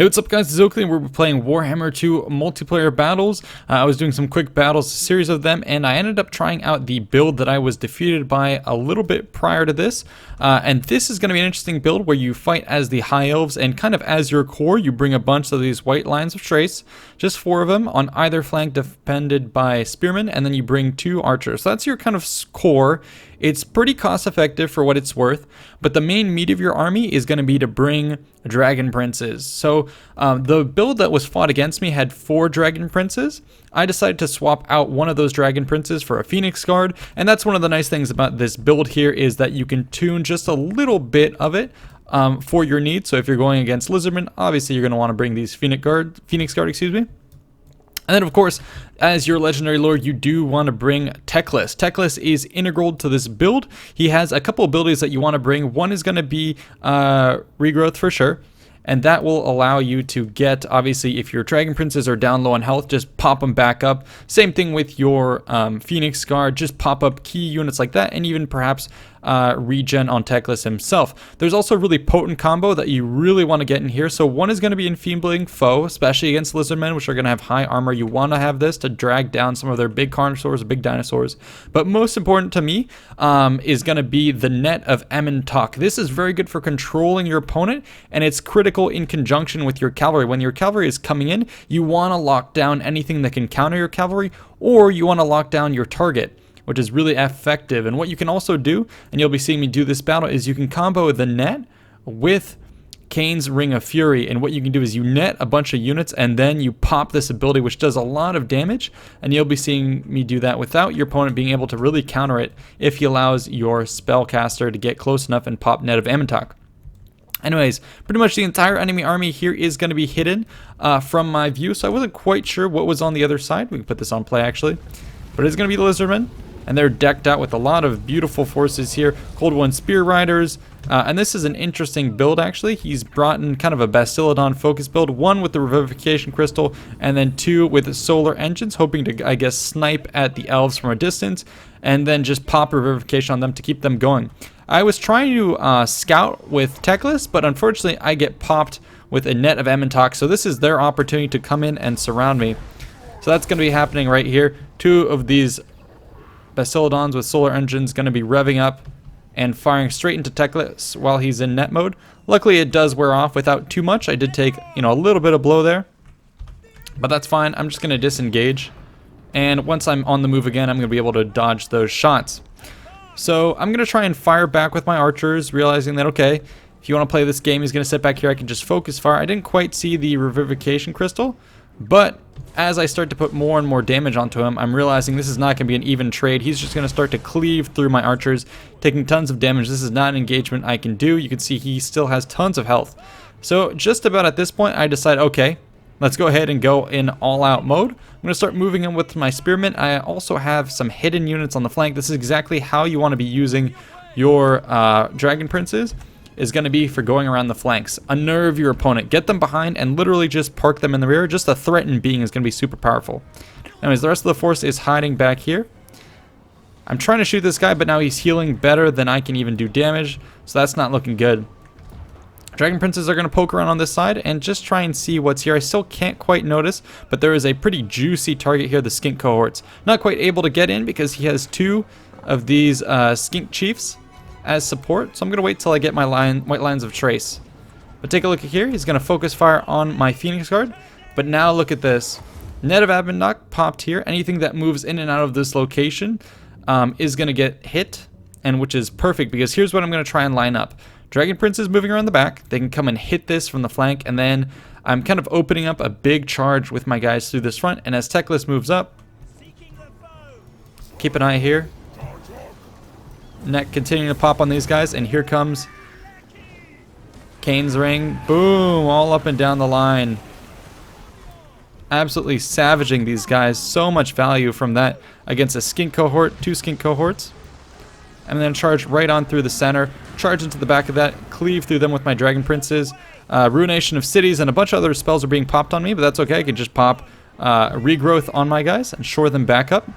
Hey, what's up guys, it's Oakley and we're playing Warhammer 2 multiplayer battles. I was doing some quick battles, a series of them, and I ended up trying out the build that I was defeated by a little bit prior to this. And this is going to be an interesting build where you fight as the High Elves, and kind of as your core, you bring a bunch of these white lines of trace, just 4 of them, on either flank defended by spearmen, and then you bring 2 archers. So that's your kind of core. It's pretty cost effective for what it's worth, but the main meat of your army is going to be to bring dragon princes. So the build that was fought against me had 4 dragon princes. I decided to swap out one of those dragon princes for a phoenix guard, and that's one of the nice things about this build here is that you can tune just a little bit of it for your needs. So if you're going against lizardmen, obviously you're going to want to bring these phoenix guard, And then, of course, as your legendary lord, you do want to bring Teclis. Teclis is integral to this build. He has a couple abilities that you want to bring. One is going to be regrowth for sure. And that will allow you to get, obviously, if your dragon princes are down low on health, just pop them back up. Same thing with your phoenix guard, just pop up key units like that, and even perhaps regen on Teclis himself. There's also a really potent combo that you really want to get in here. So one is going to be Enfeebling Foe, especially against lizardmen, which are going to have high armor. You want to have this to drag down some of their big carnosaurs, big dinosaurs. But most important to me is going to be the Net of Emmentok. This is very good for controlling your opponent, and it's critical in conjunction with your cavalry. When your cavalry is coming in, you want to lock down anything that can counter your cavalry, or you want to lock down your target, which is really effective. And what you can also do, and you'll be seeing me do this battle, is you can combo the net with Kane's Ring of Fury. And what you can do is you net a bunch of units and then you pop this ability, which does a lot of damage, and you'll be seeing me do that without your opponent being able to really counter it if he allows your spellcaster to get close enough and pop Net of Emmentok. Anyways, pretty much the entire enemy army here is going to be hidden from my view, so I wasn't quite sure what was on the other side. We can put this on play actually, but it's going to be the lizardmen, and they're decked out with a lot of beautiful forces here. Cold One Spear Riders, and this is an interesting build actually. He's brought in kind of a Bastiladon focus build, 1 with the Revivification Crystal, and then 2 with the Solar Engines, hoping to, I guess, snipe at the elves from a distance, and then just pop Revivification on them to keep them going. I was trying to scout with Teclis, but unfortunately I get popped with a Net of Emmentok, so this is their opportunity to come in and surround me. So that's going to be happening right here. 2 of these Bastiladons with solar engines going to be revving up and firing straight into Teclis while he's in net mode. Luckily it does wear off without too much. I did take, a little bit of blow there, but that's fine. I'm just going to disengage, and once I'm on the move again, I'm going to be able to dodge those shots. So I'm going to try and fire back with my archers, realizing that, okay, if you want to play this game, he's going to sit back here. I can just focus fire. I didn't quite see the Revivification Crystal, but as I start to put more and more damage onto him, I'm realizing this is not going to be an even trade. He's just going to start to cleave through my archers, taking tons of damage. This is not an engagement I can do. You can see he still has tons of health. So just about at this point, I decide, okay, let's go ahead and go in all-out mode. I'm going to start moving in with my spearmen. I also have some hidden units on the flank. This is exactly how you want to be using your dragon princes, is going to be for going around the flanks. Unnerve your opponent. Get them behind and literally just park them in the rear. Just a threatened being is going to be super powerful. Anyways, the rest of the force is hiding back here. I'm trying to shoot this guy, but now he's healing better than I can even do damage, so that's not looking good. Dragon princes are going to poke around on this side and just try and see what's here. I still can't quite notice, but there is a pretty juicy target here, the skink cohorts. Not quite able to get in because he has 2 of these skink chiefs as support, so I'm going to wait till I get my white lines of trace. But take a look at here. He's going to focus fire on my phoenix guard, but now look at this. Net of Emmentok popped here. Anything that moves in and out of this location is going to get hit, and which is perfect because here's what I'm going to try and line up. Dragon princes moving around the back. They can come and hit this from the flank, and then I'm kind of opening up a big charge with my guys through this front, and as Teclis moves up, keep an eye here. Net continuing to pop on these guys, and here comes Kane's Ring. Boom, all up and down the line. Absolutely savaging these guys. So much value from that against a skink cohort, 2 skink cohorts. And then charge right on through the center, charge into the back of that, cleave through them with my dragon princes. Ruination of Cities and a bunch of other spells are being popped on me, but that's okay. I can just pop regrowth on my guys and shore them back up.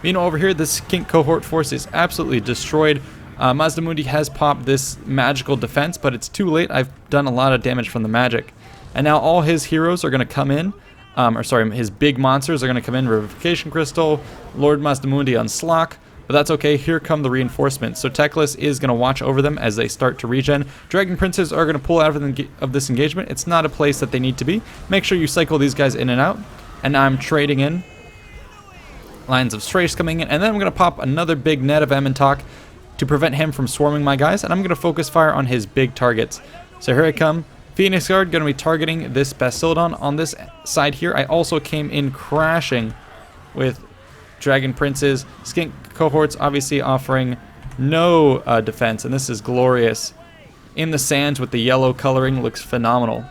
Meanwhile, over here, this skink cohort force is absolutely destroyed. Mazdamundi has popped this magical defense, but it's too late. I've done a lot of damage from the magic. And now all his heroes are going to come in. Or sorry, his big monsters are going to come in. Revivification Crystal, Lord Mazdamundi on Slock. But that's okay, here come the reinforcements. So Teclis is going to watch over them as they start to regen. Dragon Princes are going to pull out of this engagement. It's not a place that they need to be. Make sure you cycle these guys in and out. And now I'm trading in. Lines of Strafe coming in. And then I'm going to pop another big net of Emmentalk to prevent him from swarming my guys. And I'm going to focus fire on his big targets. So here I come. Phoenix Guard going to be targeting this Basildon on this side here. I also came in crashing with Dragon Princes. Skink cohorts obviously offering no defense, and this is glorious. In the sands with the yellow coloring looks phenomenal.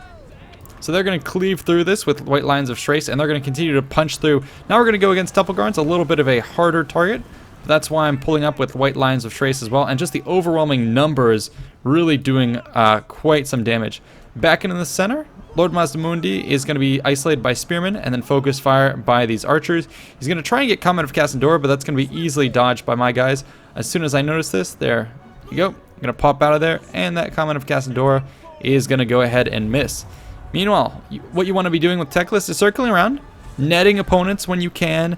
So they're going to cleave through this with white lines of Strafe, and they're going to continue to punch through. Now we're going to go against Doppelgarns, a little bit of a harder target. That's why I'm pulling up with white lines of Strafe as well, and just the overwhelming numbers really doing quite some damage. Back into the center, Lord Mazdamundi is going to be isolated by Spearmen and then focus fire by these archers. He's going to try and get Comment of Cassandora, but that's going to be easily dodged by my guys. As soon as I notice this, there you go. I'm going to pop out of there, and that Comment of Cassandora is going to go ahead and miss. Meanwhile, what you want to be doing with Teclis is circling around, netting opponents when you can,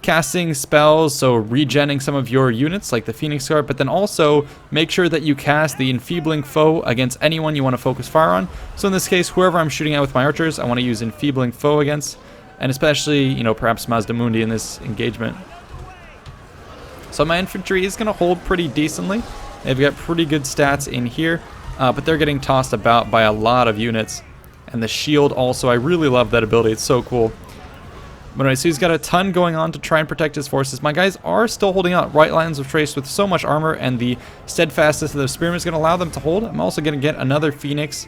casting spells, so regenning some of your units like the Phoenix Guard, but then also make sure that you cast the Enfeebling Foe against anyone you want to focus fire on. So in this case, whoever I'm shooting at with my archers, I want to use Enfeebling Foe against, and especially, you know, perhaps Mazdamundi in this engagement. So my infantry is going to hold pretty decently. They've got pretty good stats in here, but they're getting tossed about by a lot of units. And the shield also, I really love that ability. It's so cool. But anyway, so he's got a ton going on to try and protect his forces. My guys are still holding out. Right lines of Strafe with so much armor, and the steadfastness of the Spearmen is going to allow them to hold. I'm also going to get another Phoenix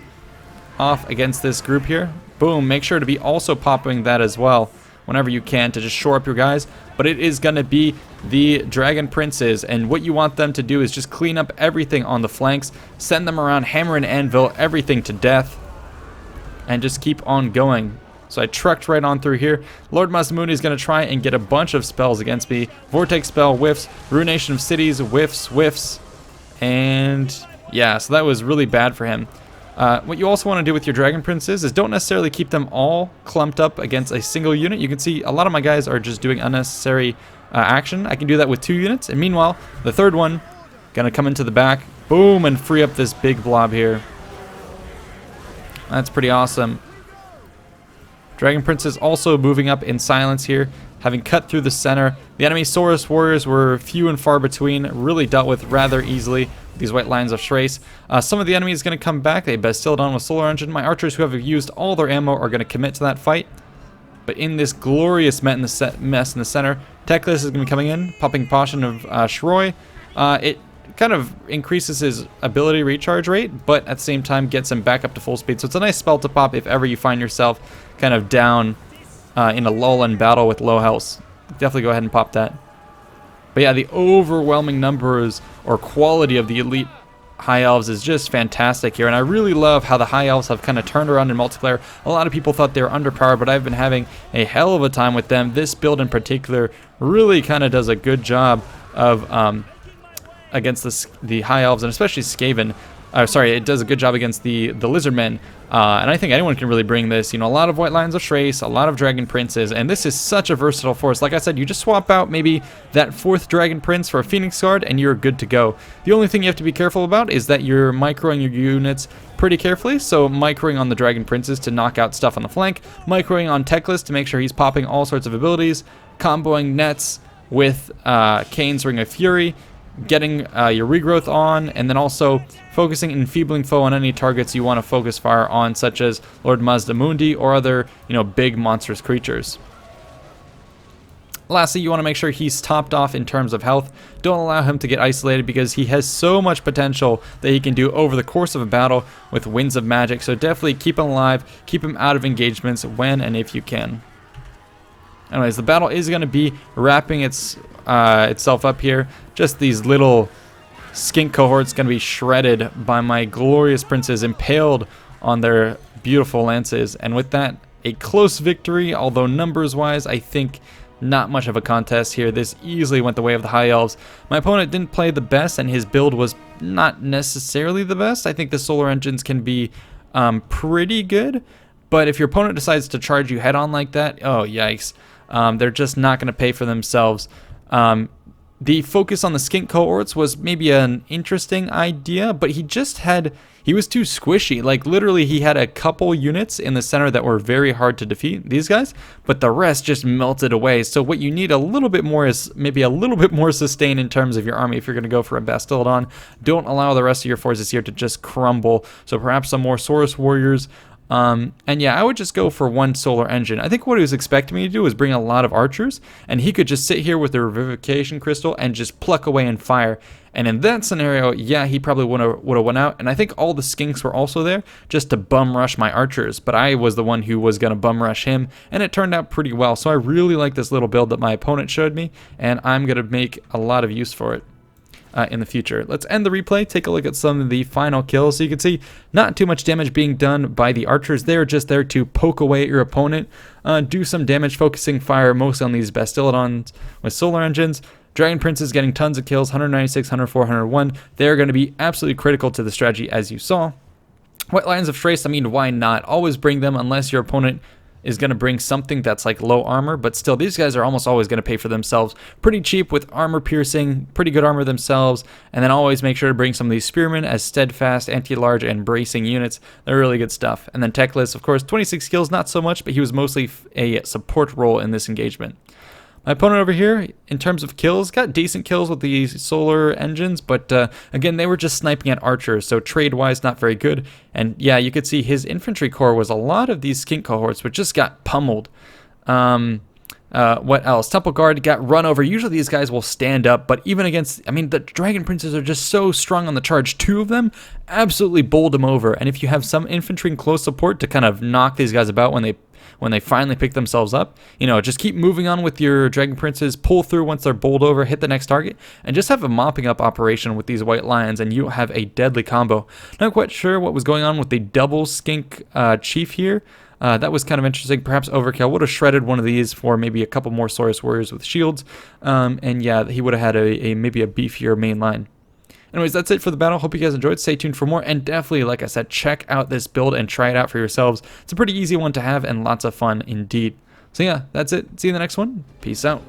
off against this group here. Boom, make sure to be also popping that as well whenever you can to just shore up your guys. But it is going to be the Dragon Princes, and what you want them to do is just clean up everything on the flanks, send them around, hammer and anvil everything to death, and just keep on going. So I trucked right on through here. Lord Mazdamundi is going to try and get a bunch of spells against me. Vortex spell, whiffs. Ruination of Cities, whiffs. And yeah, so that was really bad for him. What you also want to do with your Dragon Princes is don't necessarily keep them all clumped up against a single unit. You can see a lot of my guys are just doing unnecessary action. I can do that with 2 units. And meanwhile, the third one, going to come into the back. Boom, and free up this big blob here. That's pretty awesome. Dragon Princes also moving up in silence here, having cut through the center. The enemy Saurus warriors were few and far between, really dealt with rather easily with these white lines of Strafe. Some of the enemy is going to come back. They Basildon with Solar Engine. My archers who have used all their ammo are going to commit to that fight. But in this glorious mess in the center, Teclis is going to be coming in, popping Potion of Shroi. It kind of increases his ability recharge rate, but at the same time gets him back up to full speed. So it's a nice spell to pop if ever you find yourself kind of down in a lull in battle with low health. Definitely go ahead and pop that. But yeah, the overwhelming numbers or quality of the elite High Elves is just fantastic here, and I really love how the High Elves have kind of turned around in multiplayer. A lot of people thought they were underpowered, but I've been having a hell of a time with them. This build in particular really kind of does a good job of against the High Elves, and especially Skaven. Sorry, it does a good job against the Lizardmen, and I think anyone can really bring this. You know, a lot of white lines of Strafe, a lot of Dragon Princes, and this is such a versatile force. Like I said, you just swap out maybe that 4th Dragon Prince for a Phoenix Guard, and you're good to go. The only thing you have to be careful about is that you're microing your units pretty carefully. So microing on the Dragon Princes to knock out stuff on the flank, microing on Teclis to make sure he's popping all sorts of abilities, comboing nets with Kane's Ring of Fury, getting your regrowth on, and then also focusing Enfeebling Foe on any targets you want to focus fire on, such as Lord Mazdamundi or other, you know, big monstrous creatures. Lastly, you want to make sure he's topped off in terms of health. Don't allow him to get isolated because he has so much potential that he can do over the course of a battle with Winds of Magic. So definitely keep him alive, keep him out of engagements when and if you can. Anyways, the battle is going to be wrapping itself up here. Just these little skink cohorts going to be shredded by my glorious princes, impaled on their beautiful lances. And with that, a close victory, although numbers-wise, I think not much of a contest here. This easily went the way of the High Elves. My opponent didn't play the best, and his build was not necessarily the best. I think the Solar Engines can be pretty good. But if your opponent decides to charge you head on like that, oh yikes, they're just not going to pay for themselves. The focus on the skink cohorts was maybe an interesting idea, but he was too squishy. Like literally he had a couple units in the center that were very hard to defeat, these guys, but the rest just melted away. So what you need a little bit more is maybe a little bit more sustain in terms of your army if you're going to go for a Bastildon. Don't allow the rest of your forces here to just crumble. So perhaps some more Saurus warriors. And yeah, I would just go for one solar engine. I think what he was expecting me to do was bring a lot of archers, and he could just sit here with the revivification crystal and just pluck away and fire. And in that scenario, yeah, he probably would have went out. And I think all the skinks were also there just to bum rush my archers. But I was the one who was going to bum rush him, and it turned out pretty well. So I really like this little build that my opponent showed me, and I'm going to make a lot of use for it in the future. Let's end the replay, take a look at some of the final kills. So you can see not too much damage being done by the archers. They're just there to poke away at your opponent, do some damage, focusing fire mostly on these Bastildons with solar engines. Dragon Princes getting tons of kills, 196, 104, 101. They're going to be absolutely critical to the strategy, as you saw. White Lions of Thrace, I mean, why not? Always bring them unless your opponent is going to bring something that's like low armor, but still these guys are almost always going to pay for themselves pretty cheap with armor piercing, pretty good armor themselves, and then always make sure to bring some of these spearmen as steadfast, anti-large, and bracing units. They're really good stuff. And then Teclis, of course, 26 kills, not so much, but he was mostly a support role in this engagement. My opponent over here, in terms of kills, got decent kills with the solar engines, but again, they were just sniping at archers, so trade-wise, not very good. And yeah, you could see his infantry corps was a lot of these skink cohorts, which just got pummeled. What else? Temple Guard got run over. Usually these guys will stand up, but even against, I mean, the Dragon Princes are just so strong on the charge. Two of them absolutely bowled them over. And if you have some infantry and close support to kind of knock these guys about when they finally pick themselves up, you know, just keep moving on with your Dragon Princes, pull through once they're bowled over, hit the next target, and just have a mopping up operation with these White Lions, and you have a deadly combo. Not quite sure what was going on with the double skink chief here. That was kind of interesting. Perhaps overkill. Would have shredded one of these for maybe a couple more Saurus warriors with shields, and yeah, he would have had maybe a beefier main line. Anyways, that's it for the battle. Hope you guys enjoyed. Stay tuned for more, and definitely, like I said, check out this build and try it out for yourselves. It's a pretty easy one to have and lots of fun indeed. So yeah, that's it. See you in the next one. Peace out.